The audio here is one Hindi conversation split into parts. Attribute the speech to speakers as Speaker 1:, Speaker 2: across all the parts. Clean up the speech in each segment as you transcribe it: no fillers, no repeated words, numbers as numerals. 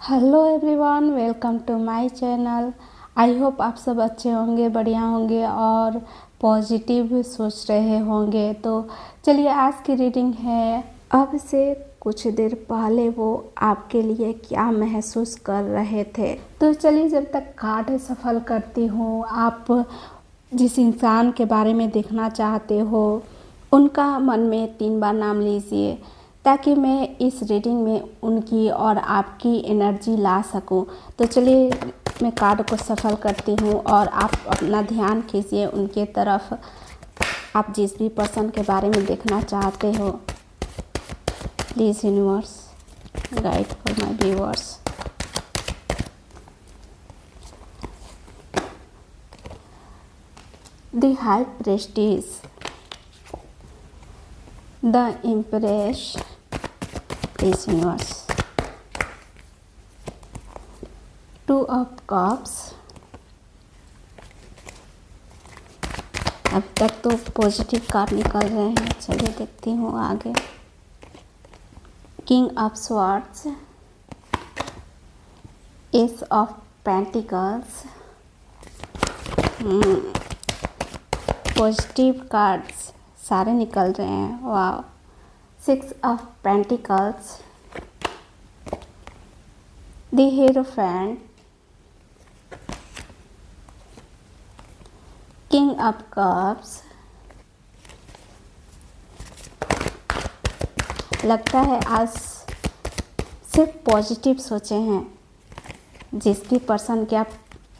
Speaker 1: Hello everyone, welcome to my channel. I hope आप सब अच्छे होंगे, बढ़िया होंगे और पॉजिटिव सोच रहे होंगे। तो चलिए, आज की रीडिंग है अब से कुछ देर पहले वो आपके लिए क्या महसूस कर रहे थे। तो चलिए, जब तक कार्ड सफल करती हूँ, आप जिस इंसान के बारे में देखना चाहते हो उनका मन में 3 बार नाम लीजिए, ताकि मैं इस रीडिंग में उनकी और आपकी एनर्जी ला सकूं। तो चलिए, मैं कार्ड को सफल करती हूं और आप अपना ध्यान खींचिए उनके तरफ। आप जिस भी पर्सन के बारे में देखना चाहते हो, please universe guide for my viewers. The high Prestige, the impress, please universe. Two of cups. अब तक तो पॉजिटिव कार्ड निकल रहे हैं, चलिए देखती हूँ आगे। King of swords, ace of pentacles. Positive cards सारे निकल रहे हैं, वाह। 6 of pentacles, the hierophant, king of cups. लगता है आज सिर्फ पॉजिटिव सोचे हैं। जिस भी पर्सन के आप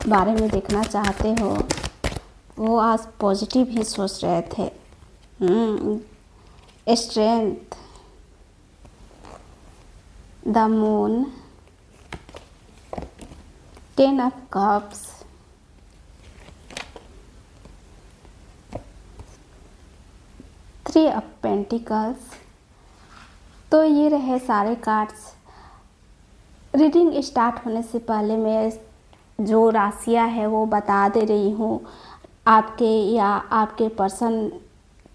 Speaker 1: बारे में देखना चाहते हो वो आज पॉजिटिव ही सोच रहे थे। Strength, the moon, 10 of cups, three of pentacles. तो ये रहे सारे कार्ड्स। रीडिंग स्टार्ट होने से पहले मैं जो राशियाँ है वो बता दे रही हूँ। आपके या आपके पर्सन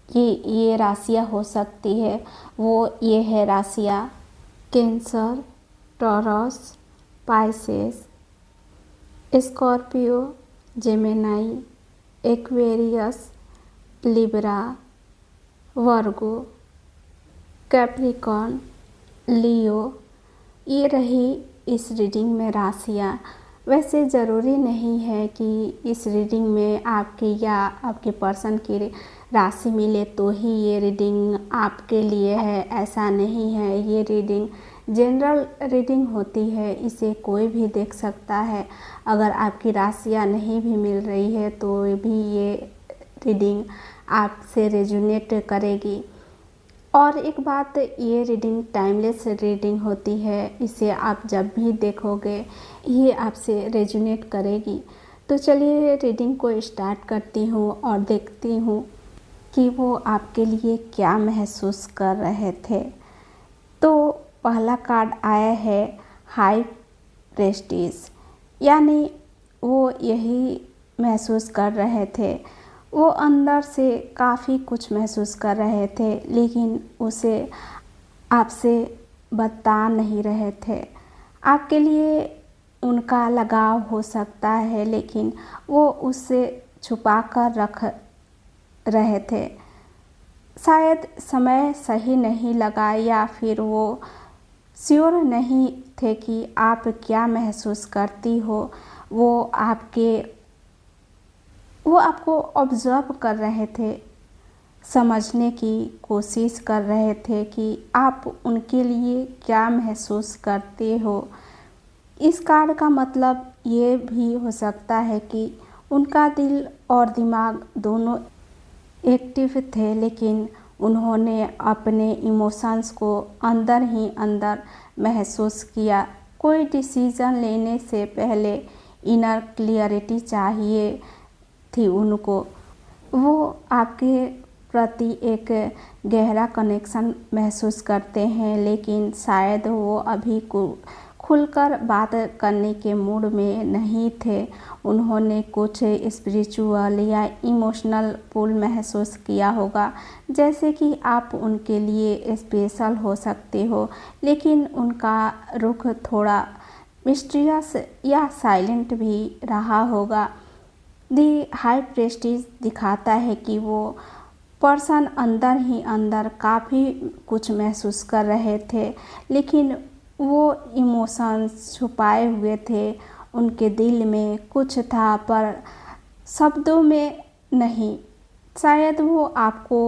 Speaker 1: की ये राशियाँ हो सकती है। वो ये है राशियाँ: Cancer, Taurus, Pisces, Scorpio, Gemini, Aquarius, Libra, Virgo, Capricorn, Leo. ये रही इस रीडिंग में राशियाँ। वैसे ज़रूरी नहीं है कि इस रीडिंग में आपके या आपके पर्सन की राशि मिले तो ही ये रीडिंग आपके लिए है, ऐसा नहीं है। ये रीडिंग जनरल रीडिंग होती है, इसे कोई भी देख सकता है। अगर आपकी राशियाँ नहीं भी मिल रही है तो भी ये रीडिंग आपसे रेजोनेट करेगी। और एक बात, ये रीडिंग टाइमलेस रीडिंग होती है। इसे आप जब भी देखोगे ये आपसे रेजोनेट करेगी। तो चलिए, रीडिंग को स्टार्ट करती हूँ और देखती हूँ कि वो आपके लिए क्या महसूस कर रहे थे। तो पहला कार्ड आया है हाई प्रेस्टीज, यानी वो यही महसूस कर रहे थे। वो अंदर से काफ़ी कुछ महसूस कर रहे थे, लेकिन उसे आपसे बता नहीं रहे थे। आपके लिए उनका लगाव हो सकता है, लेकिन वो उससे छुपा कर रख रहे थे। शायद समय सही नहीं लगा, या फिर वो श्योर नहीं थे कि आप क्या महसूस करती हो। वो आपको ऑब्ज़र्व कर रहे थे, समझने की कोशिश कर रहे थे कि आप उनके लिए क्या महसूस करते हो। इस कार्ड का मतलब ये भी हो सकता है कि उनका दिल और दिमाग दोनों एक्टिव थे, लेकिन उन्होंने अपने इमोशंस को अंदर ही अंदर महसूस किया। कोई डिसीज़न लेने से पहले इनर क्लियरिटी चाहिए थी उनको। वो आपके प्रति एक गहरा कनेक्शन महसूस करते हैं, लेकिन शायद वो अभी खुलकर बात करने के मूड में नहीं थे। उन्होंने कुछ स्पिरिचुअल या इमोशनल पुल महसूस किया होगा, जैसे कि आप उनके लिए स्पेशल हो सकते हो, लेकिन उनका रुख थोड़ा मिस्टीरियस या साइलेंट भी रहा होगा। दी हाई प्रेस्टीज दिखाता है कि वो पर्सन अंदर ही अंदर काफ़ी कुछ महसूस कर रहे थे, लेकिन वो इमोशंस छुपाए हुए थे। उनके दिल में कुछ था पर शब्दों में नहीं। शायद वो आपको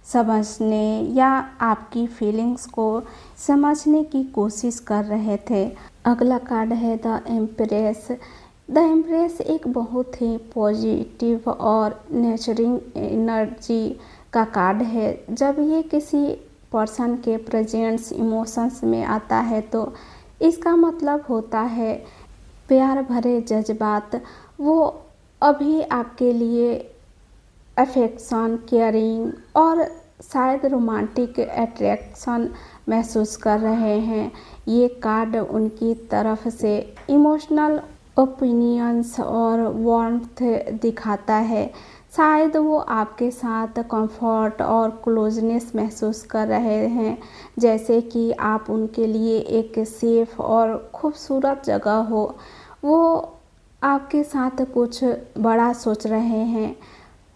Speaker 1: समझने या आपकी फीलिंग्स को समझने की कोशिश कर रहे थे। अगला कार्ड है द एम्प्रेस। द एम्प्रेस एक बहुत ही पॉजिटिव और नेचरिंग एनर्जी का कार्ड है। जब ये किसी पर्सन के प्रेजेंस इमोशंस में आता है तो इसका मतलब होता है प्यार भरे जज्बात। वो अभी आपके लिए अफेक्शन, केयरिंग और शायद रोमांटिक अट्रैक्शन महसूस कर रहे हैं। ये कार्ड उनकी तरफ से इमोशनल ओपिनियंस और वार्मथ दिखाता है। शायद वो आपके साथ कंफर्ट और क्लोजनेस महसूस कर रहे हैं, जैसे कि आप उनके लिए एक सेफ और खूबसूरत जगह हो। वो आपके साथ कुछ बड़ा सोच रहे हैं।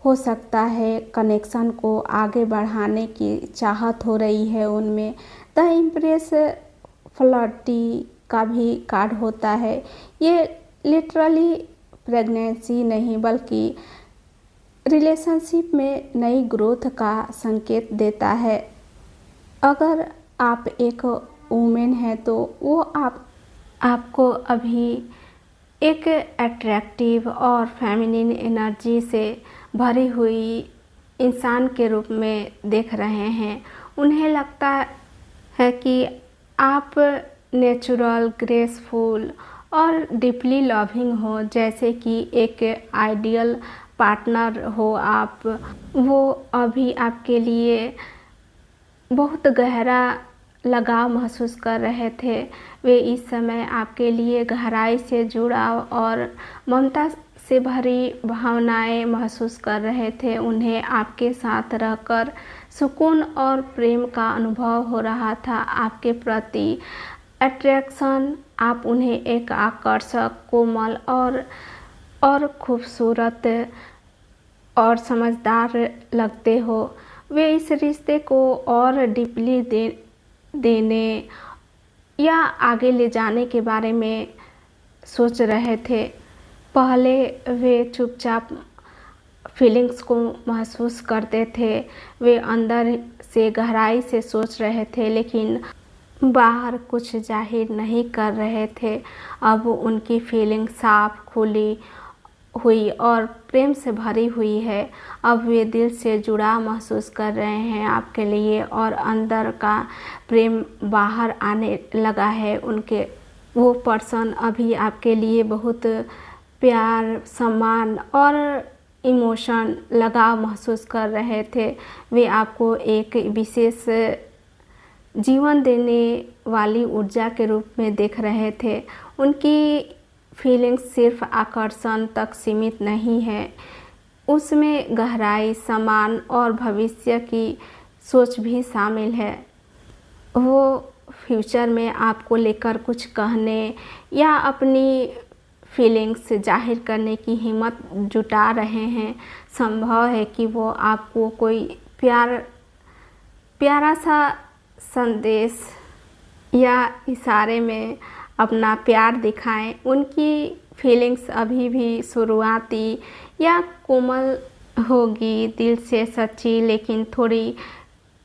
Speaker 1: हो सकता है कनेक्शन को आगे बढ़ाने की चाहत हो रही है उनमें। द इम्प्रेस फ्लर्टी का भी कार्ड होता है। ये लिटरली प्रेगनेंसी नहीं बल्कि रिलेशनशिप में नई ग्रोथ का संकेत देता है। अगर आप एक वुमेन हैं तो वो आपको अभी एक अट्रैक्टिव और फेमिनिन एनर्जी से भरी हुई इंसान के रूप में देख रहे हैं। उन्हें लगता है कि आप नेचुरल, ग्रेसफुल और डीपली लविंग हो, जैसे कि एक आइडियल पार्टनर हो आप। वो अभी आपके लिए बहुत गहरा लगाव महसूस कर रहे थे। वे इस समय आपके लिए गहराई से जुड़ाव और ममता से भरी भावनाएं महसूस कर रहे थे। उन्हें आपके साथ रहकर सुकून और प्रेम का अनुभव हो रहा था। आपके प्रति अट्रैक्शन, आप उन्हें एक आकर्षक, कोमल और खूबसूरत और समझदार लगते हो। वे इस रिश्ते को और डीपली देने या आगे ले जाने के बारे में सोच रहे थे। पहले वे चुपचाप फीलिंग्स को महसूस करते थे। वे अंदर से गहराई से सोच रहे थे, लेकिन बाहर कुछ जाहिर नहीं कर रहे थे। अब उनकी फीलिंग साफ, खुली हुई और प्रेम से भरी हुई है। अब वे दिल से जुड़ाव महसूस कर रहे हैं आपके लिए और अंदर का प्रेम बाहर आने लगा है उनके। वो पर्सन अभी आपके लिए बहुत प्यार, सम्मान और इमोशन, लगाव महसूस कर रहे थे। वे आपको एक विशेष जीवन देने वाली ऊर्जा के रूप में देख रहे थे। उनकी फीलिंग्स सिर्फ आकर्षण तक सीमित नहीं है, उसमें गहराई, सम्मान और भविष्य की सोच भी शामिल है। वो फ्यूचर में आपको लेकर कुछ कहने या अपनी फीलिंग्स जाहिर करने की हिम्मत जुटा रहे हैं। संभव है कि वो आपको कोई प्यारा सा संदेश या इशारे में अपना प्यार दिखाएं। उनकी फीलिंग्स अभी भी शुरुआती या कोमल होगी, दिल से सच्ची लेकिन थोड़ी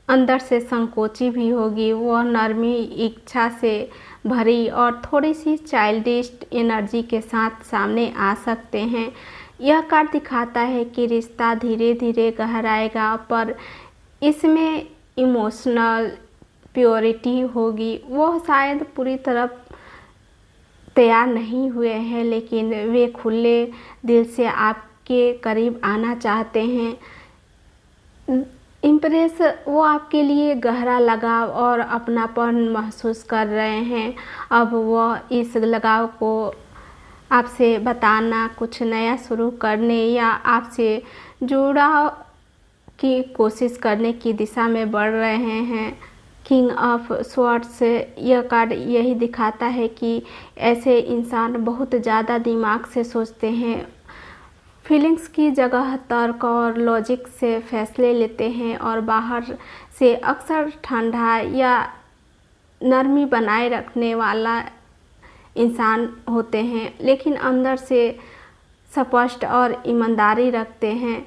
Speaker 1: अंदर से संकोची भी होगी। वह नरमी, इच्छा से भरी और थोड़ी सी चाइल्डिश एनर्जी के साथ सामने आ सकते हैं। यह कार्ड दिखाता है कि रिश्ता धीरे धीरे गहराएगा, पर इसमें इमोशनल प्योरिटी होगी। वह शायद पूरी तरह तैयार नहीं हुए हैं, लेकिन वे खुले दिल से आपके करीब आना चाहते हैं। इम्प्रेस वो आपके लिए गहरा लगाव और अपनापन महसूस कर रहे हैं। अब वह इस लगाव को आपसे बताना, कुछ नया शुरू करने या आपसे जुड़ाव की कोशिश करने की दिशा में बढ़ रहे हैं। किंग ऑफ स्वॉर्ड्स, यह कार्ड यही दिखाता है कि ऐसे इंसान बहुत ज़्यादा दिमाग से सोचते हैं, फीलिंग्स की जगह तर्क और लॉजिक से फैसले लेते हैं और बाहर से अक्सर ठंडा या नरमी बनाए रखने वाला इंसान होते हैं, लेकिन अंदर से स्पष्ट और ईमानदारी रखते हैं।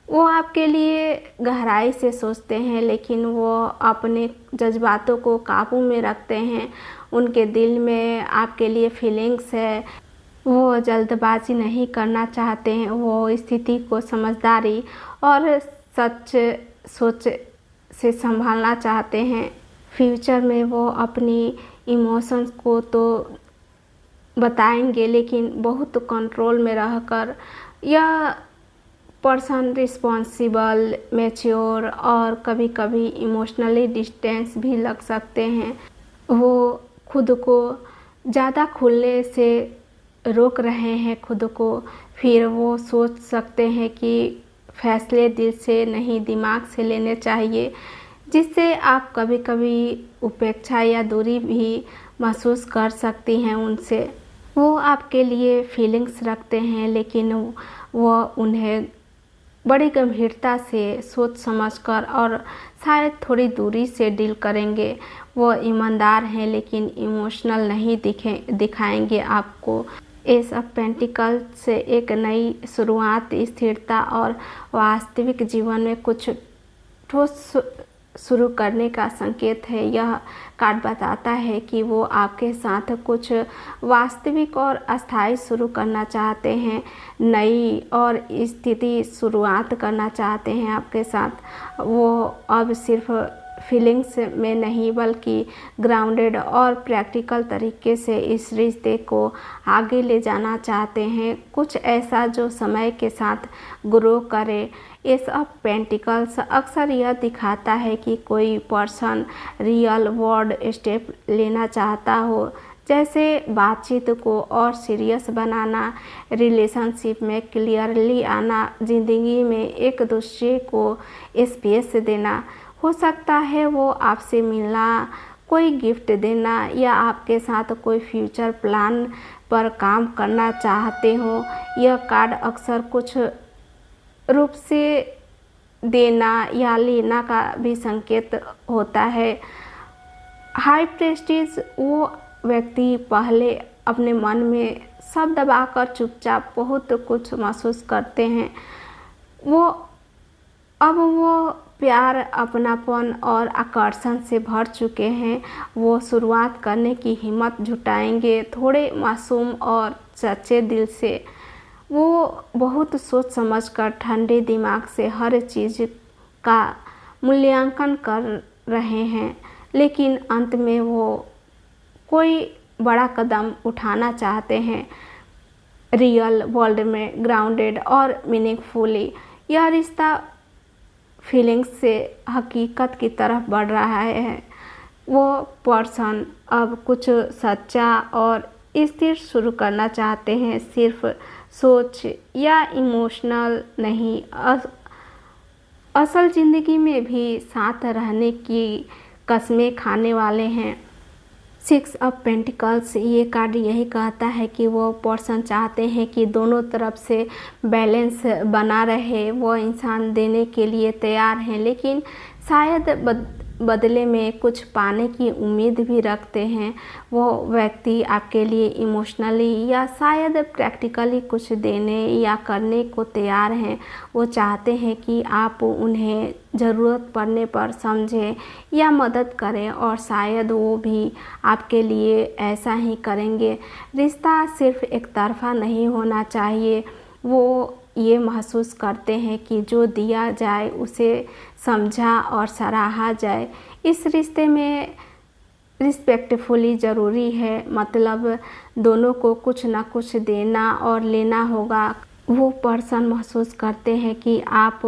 Speaker 1: वो आपके लिए गहराई से सोचते हैं, लेकिन वो अपने जज्बातों को काबू में रखते हैं। उनके दिल में आपके लिए फीलिंग्स है, वो जल्दबाजी नहीं करना चाहते हैं, वो स्थिति को समझदारी और सच सोच से संभालना चाहते हैं। फ्यूचर में वो अपनी इमोशंस को तो बताएंगे, लेकिन बहुत कंट्रोल में रहकर। यह पर्सन रिस्पॉन्सिबल, मैच्योर और कभी कभी इमोशनली डिस्टेंस भी लग सकते हैं। वो खुद को ज़्यादा खुलने से रोक रहे हैं खुद को, फिर वो सोच सकते हैं कि फैसले दिल से नहीं दिमाग से लेने चाहिए, जिससे आप कभी कभी उपेक्षा या दूरी भी महसूस कर सकती हैं उनसे। वो आपके लिए फीलिंग्स रखते हैं, लेकिन वो उन्हें बड़ी गंभीरता से सोच समझकर और शायद थोड़ी दूरी से डील करेंगे। वो ईमानदार हैं, लेकिन इमोशनल नहीं दिखाएंगे आपको। एस ऑफ पेंटिकल्स से एक नई शुरुआत, स्थिरता और वास्तविक जीवन में कुछ ठोस शुरू करने का संकेत है। यह कार्ड बताता है कि वो आपके साथ कुछ वास्तविक और अस्थायी शुरू करना चाहते हैं, नई और स्थिति शुरुआत करना चाहते हैं आपके साथ। वो अब सिर्फ फीलिंग्स में नहीं, बल्कि ग्राउंडेड और प्रैक्टिकल तरीके से इस रिश्ते को आगे ले जाना चाहते हैं, कुछ ऐसा जो समय के साथ ग्रो करे। एस ऑफ पेंटिकल्स अक्सर यह दिखाता है कि कोई पर्सन रियल वर्ल्ड स्टेप लेना चाहता हो, जैसे बातचीत को और सीरियस बनाना, रिलेशनशिप में क्लियरली आना, ज़िंदगी में एक दूसरे को स्पेस देना। हो सकता है वो आपसे मिलना, कोई गिफ्ट देना या आपके साथ कोई फ्यूचर प्लान पर काम करना चाहते हो। यह कार्ड अक्सर कुछ रूप से देना या लेना का भी संकेत होता है। हाई प्रेस्टीज वो व्यक्ति पहले अपने मन में सब दबाकर चुपचाप बहुत कुछ महसूस करते हैं। अब वो प्यार, अपनापन और आकर्षण से भर चुके हैं। वो शुरुआत करने की हिम्मत जुटाएंगे, थोड़े मासूम और सच्चे दिल से। वो बहुत सोच समझकर ठंडे दिमाग से हर चीज़ का मूल्यांकन कर रहे हैं, लेकिन अंत में वो कोई बड़ा कदम उठाना चाहते हैं, रियल वर्ल्ड में ग्राउंडेड और मीनिंगफुली। यह रिश्ता फीलिंग्स से हकीकत की तरफ बढ़ रहा है। वो पर्सन अब कुछ सच्चा और स्थिर शुरू करना चाहते हैं, सिर्फ सोच या इमोशनल नहीं, असल ज़िंदगी में भी साथ रहने की कस्में खाने वाले हैं। सिक्स ऑफ पेंटिकल्स ये कार्ड यही कहता है कि वो पर्सन चाहते हैं कि दोनों तरफ से बैलेंस बना रहे। वो इंसान देने के लिए तैयार हैं, लेकिन शायद बदले में कुछ पाने की उम्मीद भी रखते हैं। वो व्यक्ति आपके लिए इमोशनली या शायद प्रैक्टिकली कुछ देने या करने को तैयार हैं। वो चाहते हैं कि आप उन्हें ज़रूरत पड़ने पर समझें या मदद करें, और शायद वो भी आपके लिए ऐसा ही करेंगे। रिश्ता सिर्फ एक तरफा नहीं होना चाहिए। वो ये महसूस करते हैं कि जो दिया जाए उसे समझा और सराहा जाए। इस रिश्ते में रिस्पेक्टफुली ज़रूरी है, मतलब दोनों को कुछ ना कुछ देना और लेना होगा। वो पर्सन महसूस करते हैं कि आप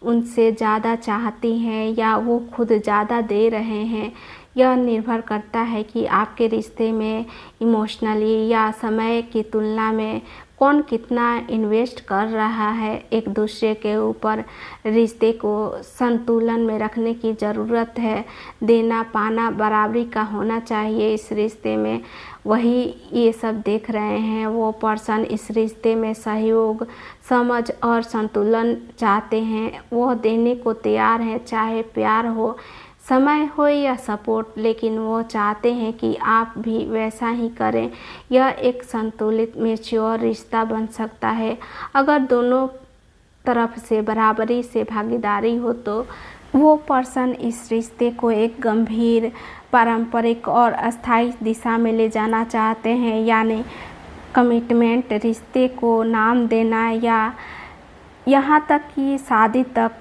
Speaker 1: उनसे ज़्यादा चाहती हैं या वो खुद ज़्यादा दे रहे हैं। यह निर्भर करता है कि आपके रिश्ते में इमोशनली या समय की तुलना में कौन कितना इन्वेस्ट कर रहा है एक दूसरे के ऊपर। रिश्ते को संतुलन में रखने की ज़रूरत है। देना पाना बराबरी का होना चाहिए इस रिश्ते में। वही ये सब देख रहे हैं। वो पर्सन इस रिश्ते में सहयोग, समझ और संतुलन चाहते हैं। वो देने को तैयार हैं, चाहे प्यार हो, समय हो या सपोर्ट, लेकिन वो चाहते हैं कि आप भी वैसा ही करें। यह एक संतुलित मैच्योर रिश्ता बन सकता है अगर दोनों तरफ से बराबरी से भागीदारी हो। तो वो पर्सन इस रिश्ते को एक गंभीर, पारंपरिक और अस्थायी दिशा में ले जाना चाहते हैं, यानी कमिटमेंट, रिश्ते को नाम देना या यहाँ तक कि शादी तक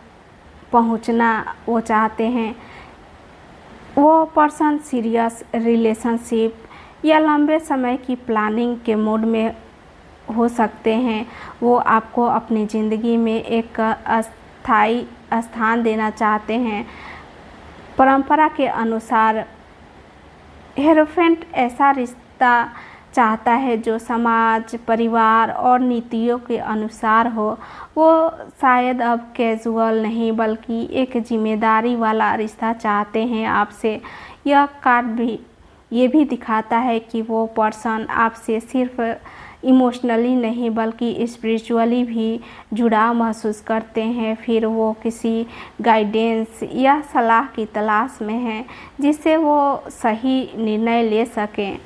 Speaker 1: पहुँचना वो चाहते हैं। वो पर्सन सीरियस रिलेशनशिप या लंबे समय की प्लानिंग के मूड में हो सकते हैं। वो आपको अपनी ज़िंदगी में एक अस्थायी स्थान देना चाहते हैं। परंपरा के अनुसार हेरोफेंट ऐसा रिश्ता चाहता है जो समाज, परिवार और नीतियों के अनुसार हो। वो शायद अब कैजुअल नहीं बल्कि एक जिम्मेदारी वाला रिश्ता चाहते हैं आपसे। यह कार्ड भी ये भी दिखाता है कि वो पर्सन आपसे सिर्फ इमोशनली नहीं बल्कि स्पिरिचुअली भी जुड़ाव महसूस करते हैं। फिर वो किसी गाइडेंस या सलाह की तलाश में हैं जिससे वो सही निर्णय ले सकें।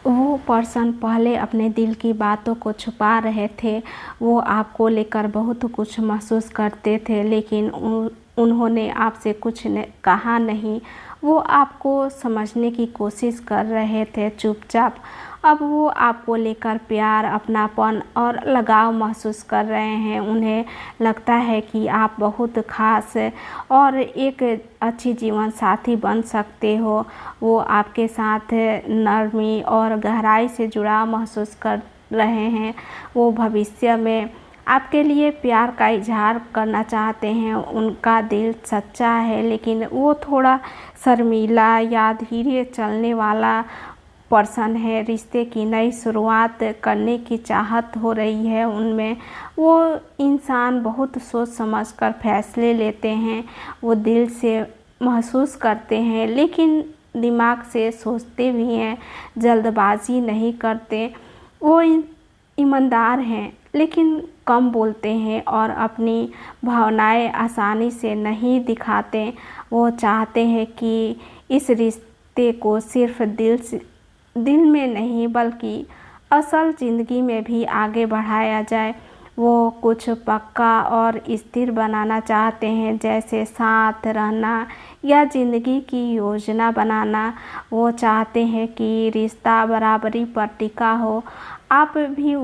Speaker 1: वो पर्सन पहले अपने दिल की बातों को छुपा रहे थे। वो आपको लेकर बहुत कुछ महसूस करते थे, लेकिन उन्होंने आपसे कुछ कहा नहीं। वो आपको समझने की कोशिश कर रहे थे चुपचाप। अब वो आपको लेकर प्यार, अपनापन और लगाव महसूस कर रहे हैं। उन्हें लगता है कि आप बहुत खास और एक अच्छी जीवन साथी बन सकते हो। वो आपके साथ नरमी और गहराई से जुड़ाव महसूस कर रहे हैं। वो भविष्य में आपके लिए प्यार का इजहार करना चाहते हैं। उनका दिल सच्चा है, लेकिन वो थोड़ा शर्मीला या धीरे चलने वाला पर्सन है। रिश्ते की नई शुरुआत करने की चाहत हो रही है उनमें। वो इंसान बहुत सोच समझ कर फैसले लेते हैं। वो दिल से महसूस करते हैं, लेकिन दिमाग से सोचते भी हैं। जल्दबाजी नहीं करते। वो ईमानदार हैं, लेकिन कम बोलते हैं और अपनी भावनाएं आसानी से नहीं दिखाते। वो चाहते हैं कि इस रिश्ते को सिर्फ दिल में नहीं बल्कि असल ज़िंदगी में भी आगे बढ़ाया जाए। वो कुछ पक्का और स्थिर बनाना चाहते हैं, जैसे साथ रहना या ज़िंदगी की योजना बनाना। वो चाहते हैं कि रिश्ता बराबरी पर टिका हो। आप भी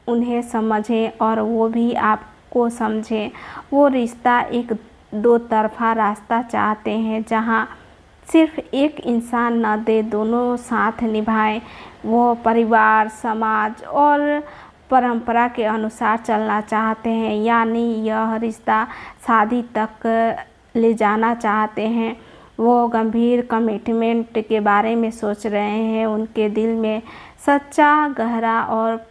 Speaker 1: उन्हें समझें और वो भी आपको समझें। वो रिश्ता एक दो तरफा रास्ता चाहते हैं जहाँ सिर्फ एक इंसान न दे, दोनों साथ निभाएं। वो परिवार, समाज और परंपरा के अनुसार चलना चाहते हैं, यानी यह रिश्ता शादी तक ले जाना चाहते हैं। वो गंभीर कमिटमेंट के बारे में सोच रहे हैं। उनके दिल में सच्चा, गहरा और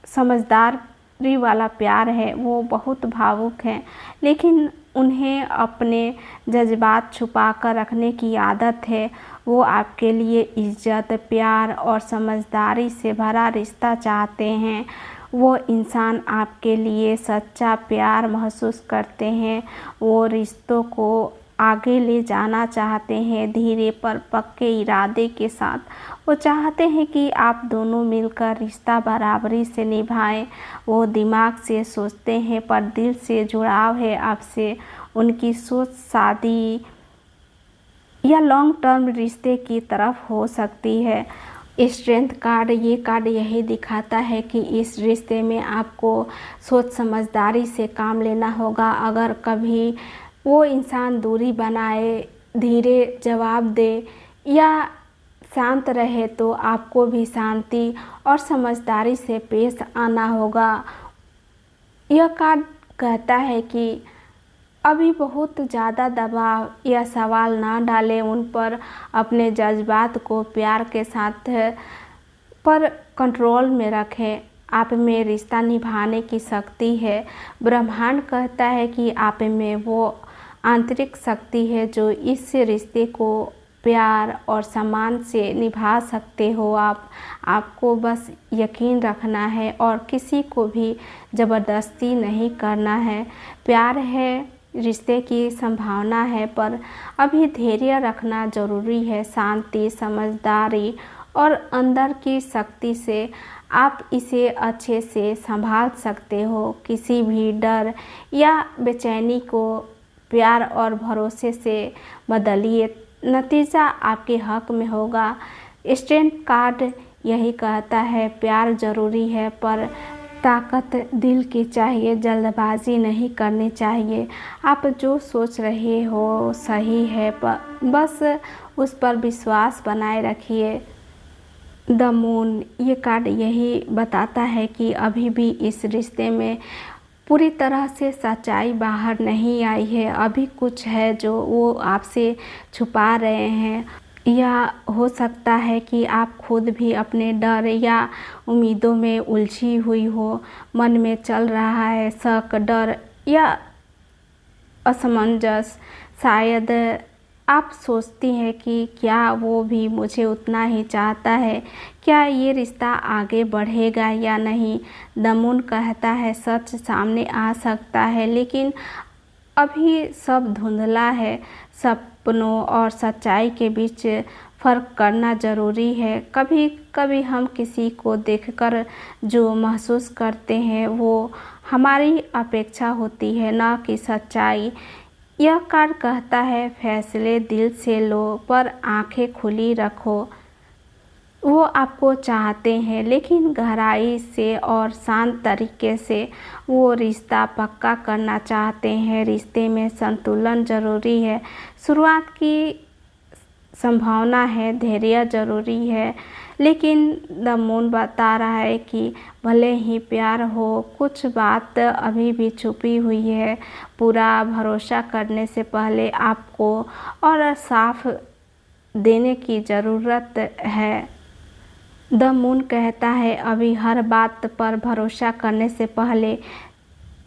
Speaker 1: समझदारी वाला प्यार है। वो बहुत भावुक हैं, लेकिन उन्हें अपने जज्बात छुपा कर रखने की आदत है। वो आपके लिए इज्जत, प्यार और समझदारी से भरा रिश्ता चाहते हैं। वो इंसान आपके लिए सच्चा प्यार महसूस करते हैं। वो रिश्तों को आगे ले जाना चाहते हैं, धीरे पर पक्के इरादे के साथ। वो चाहते हैं कि आप दोनों मिलकर रिश्ता बराबरी से निभाएं। वो दिमाग से सोचते हैं पर दिल से जुड़ाव है आपसे। उनकी सोच शादी या लॉन्ग टर्म रिश्ते की तरफ हो सकती है। स्ट्रेंथ कार्ड, ये कार्ड यही दिखाता है कि इस रिश्ते में आपको सोच समझदारी से काम लेना होगा। अगर कभी वो इंसान दूरी बनाए, धीरे जवाब दे या शांत रहे, तो आपको भी शांति और समझदारी से पेश आना होगा। यह कार्ड कहता है कि अभी बहुत ज़्यादा दबाव या सवाल ना डालें उन पर। अपने जज्बात को प्यार के साथ पर कंट्रोल में रखें। आप में रिश्ता निभाने की शक्ति है। ब्रह्मांड कहता है कि आप में वो आंतरिक शक्ति है जो इस रिश्ते को प्यार और सम्मान से निभा सकते हो। आपको बस यकीन रखना है और किसी को भी ज़बरदस्ती नहीं करना है। प्यार है, रिश्ते की संभावना है, पर अभी धैर्य रखना ज़रूरी है। शांति, समझदारी और अंदर की शक्ति से आप इसे अच्छे से संभाल सकते हो। किसी भी डर या बेचैनी को प्यार और भरोसे से बदलिए, नतीजा आपके हक में होगा। स्ट्रेंथ कार्ड यही कहता है, प्यार ज़रूरी है पर ताकत दिल की चाहिए, जल्दबाजी नहीं करनी चाहिए। आप जो सोच रहे हो सही है, बस उस पर विश्वास बनाए रखिए। द मून ये कार्ड यही बताता है कि अभी भी इस रिश्ते में पूरी तरह से सच्चाई बाहर नहीं आई है। अभी कुछ है जो वो आपसे छुपा रहे हैं, या हो सकता है कि आप खुद भी अपने डर या उम्मीदों में उलझी हुई हो। मन में चल रहा है शक, डर या असमंजस। शायद आप सोचती हैं कि क्या वो भी मुझे उतना ही चाहता है, क्या ये रिश्ता आगे बढ़ेगा या नहीं। द मून कहता है सच सामने आ सकता है, लेकिन अभी सब धुंधला है। सपनों और सच्चाई के बीच फ़र्क करना ज़रूरी है। कभी कभी हम किसी को देखकर जो महसूस करते हैं वो हमारी अपेक्षा होती है, न कि सच्चाई। यह कार्ड कहता है फैसले दिल से लो पर आंखें खुली रखो। वो आपको चाहते हैं, लेकिन गहराई से और शांत तरीके से वो रिश्ता पक्का करना चाहते हैं। रिश्ते में संतुलन ज़रूरी है, शुरुआत की संभावना है, धैर्य ज़रूरी है। लेकिन द मून बता रहा है कि भले ही प्यार हो, कुछ बात अभी भी छुपी हुई है। पूरा भरोसा करने से पहले आपको और साफ देने की ज़रूरत है। द मून कहता है अभी हर बात पर भरोसा करने से पहले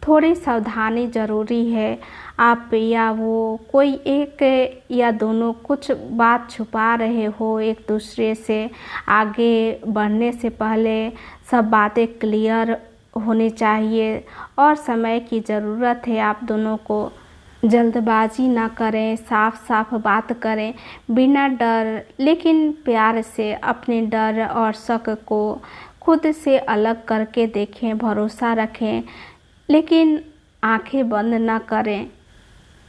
Speaker 1: थोड़ी सावधानी ज़रूरी है। आप या वो, कोई एक या दोनों कुछ बात छुपा रहे हो एक दूसरे से। आगे बढ़ने से पहले सब बातें क्लियर होनी चाहिए और समय की ज़रूरत है। आप दोनों को जल्दबाजी ना करें, साफ साफ बात करें, बिना डर लेकिन प्यार से। अपने डर और शक को खुद से अलग करके देखें, भरोसा रखें, लेकिन आंखें बंद ना करें।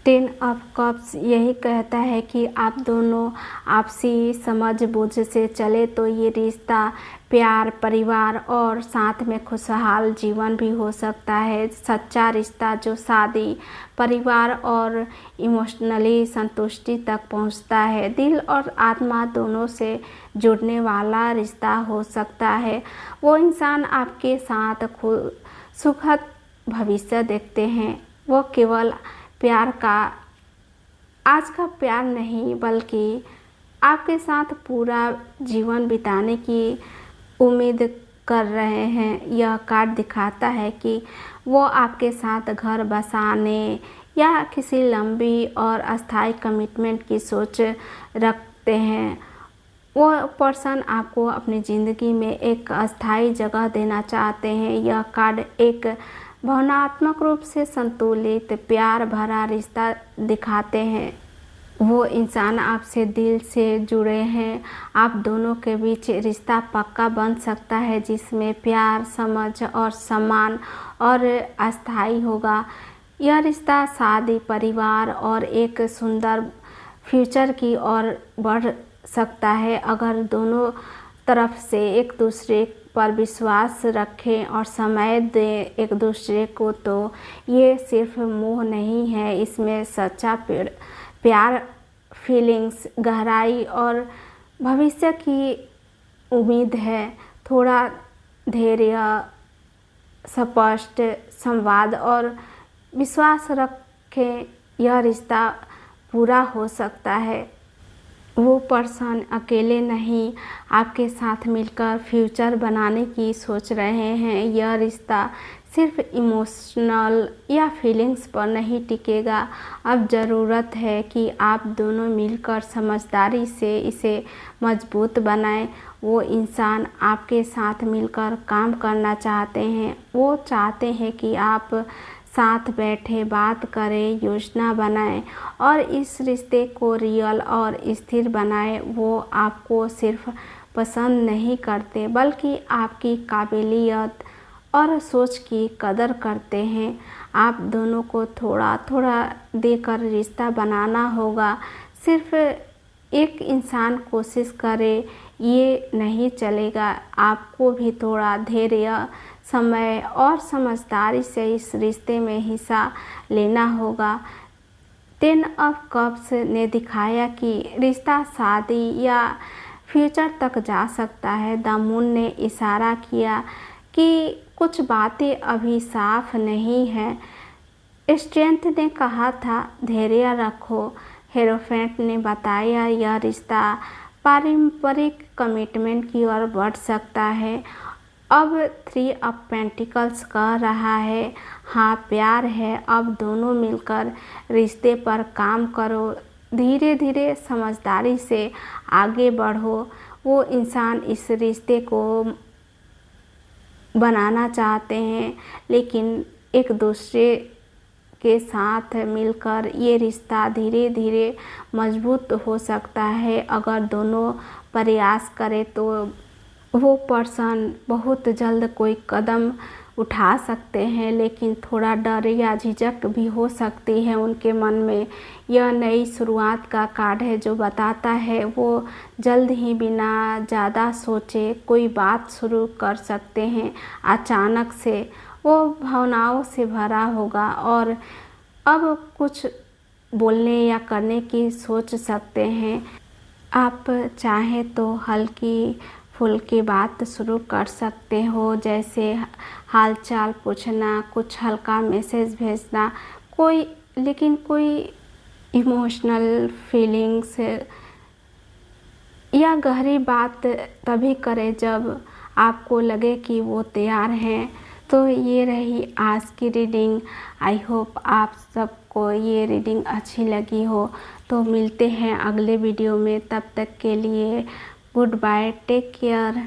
Speaker 1: 10 ऑफ कप्स यही कहता है कि आप दोनों आपसी समझ बूझ से चले तो ये रिश्ता प्यार, परिवार और साथ में खुशहाल जीवन भी हो सकता है। सच्चा रिश्ता जो शादी, परिवार और इमोशनली संतुष्टि तक पहुंचता है। दिल और आत्मा दोनों से जुड़ने वाला रिश्ता हो सकता है। वो इंसान आपके साथ सुखद भविष्य देखते हैं। वो केवल प्यार का, आज का प्यार नहीं, बल्कि आपके साथ पूरा जीवन बिताने की उम्मीद कर रहे हैं। यह कार्ड दिखाता है कि वो आपके साथ घर बसाने या किसी लंबी और अस्थायी कमिटमेंट की सोच रखते हैं। वो पर्सन आपको अपनी ज़िंदगी में एक अस्थायी जगह देना चाहते हैं। यह कार्ड एक भावनात्मक रूप से संतुलित, प्यार भरा रिश्ता दिखाते हैं। वो इंसान आपसे दिल से जुड़े हैं। आप दोनों के बीच रिश्ता पक्का बन सकता है, जिसमें प्यार, समझ और सम्मान और अस्थायी होगा। यह रिश्ता शादी, परिवार और एक सुंदर फ्यूचर की ओर बढ़ सकता है, अगर दोनों तरफ से एक दूसरे पर विश्वास रखें और समय दें एक दूसरे को। तो ये सिर्फ मोह नहीं है, इसमें सच्चा प्यार, फीलिंग्स, गहराई और भविष्य की उम्मीद है। थोड़ा धैर्य, स्पष्ट संवाद और विश्वास रखें, यह रिश्ता पूरा हो सकता है। वो पर्सन अकेले नहीं, आपके साथ मिलकर फ्यूचर बनाने की सोच रहे हैं। यह रिश्ता सिर्फ इमोशनल या फीलिंग्स पर नहीं टिकेगा। अब ज़रूरत है कि आप दोनों मिलकर समझदारी से इसे मजबूत बनाएं। वो इंसान आपके साथ मिलकर काम करना चाहते हैं। वो चाहते हैं कि आप साथ बैठे बात करें, योजना बनाएं और इस रिश्ते को रियल और स्थिर बनाएं। वो आपको सिर्फ पसंद नहीं करते बल्कि आपकी काबिलियत और सोच की कदर करते हैं। आप दोनों को थोड़ा थोड़ा देकर रिश्ता बनाना होगा। सिर्फ एक इंसान कोशिश करे ये नहीं चलेगा। आपको भी थोड़ा धैर्य, समय और समझदारी से इस रिश्ते में हिस्सा लेना होगा। 10 ऑफ कप्स ने दिखाया कि रिश्ता शादी या फ्यूचर तक जा सकता है। द मून ने इशारा किया कि कुछ बातें अभी साफ नहीं हैं। स्ट्रेंथ ने कहा था धैर्य रखो। हेरोफेंट ने बताया यह रिश्ता पारंपरिक कमिटमेंट की ओर बढ़ सकता है। अब 3 ऑफ पेंटिकल्स कह रहा है हाँ प्यार है। अब दोनों मिलकर रिश्ते पर काम करो, धीरे धीरे समझदारी से आगे बढ़ो। वो इंसान इस रिश्ते को बनाना चाहते हैं लेकिन एक दूसरे के साथ मिलकर ये रिश्ता धीरे धीरे मजबूत हो सकता है। अगर दोनों प्रयास करें तो वो पर्सन बहुत जल्द कोई कदम उठा सकते हैं, लेकिन थोड़ा डर या झिझक भी हो सकती है उनके मन में। यह नई शुरुआत का कार्ड है जो बताता है वो जल्द ही बिना ज़्यादा सोचे कोई बात शुरू कर सकते हैं। अचानक से वो भावनाओं से भरा होगा और अब कुछ बोलने या करने की सोच सकते हैं। आप चाहें तो हल्की फुल्की बात शुरू कर सकते हो, जैसे हालचाल पूछना, कुछ हल्का मैसेज भेजना, कोई इमोशनल फीलिंग्स या गहरी बात तभी करें जब आपको लगे कि वो तैयार हैं। तो ये रही आज की रीडिंग। आई होप आप सबको ये रीडिंग अच्छी लगी हो। तो मिलते हैं अगले वीडियो में, तब तक के लिए गुड बाय, टेक केयर।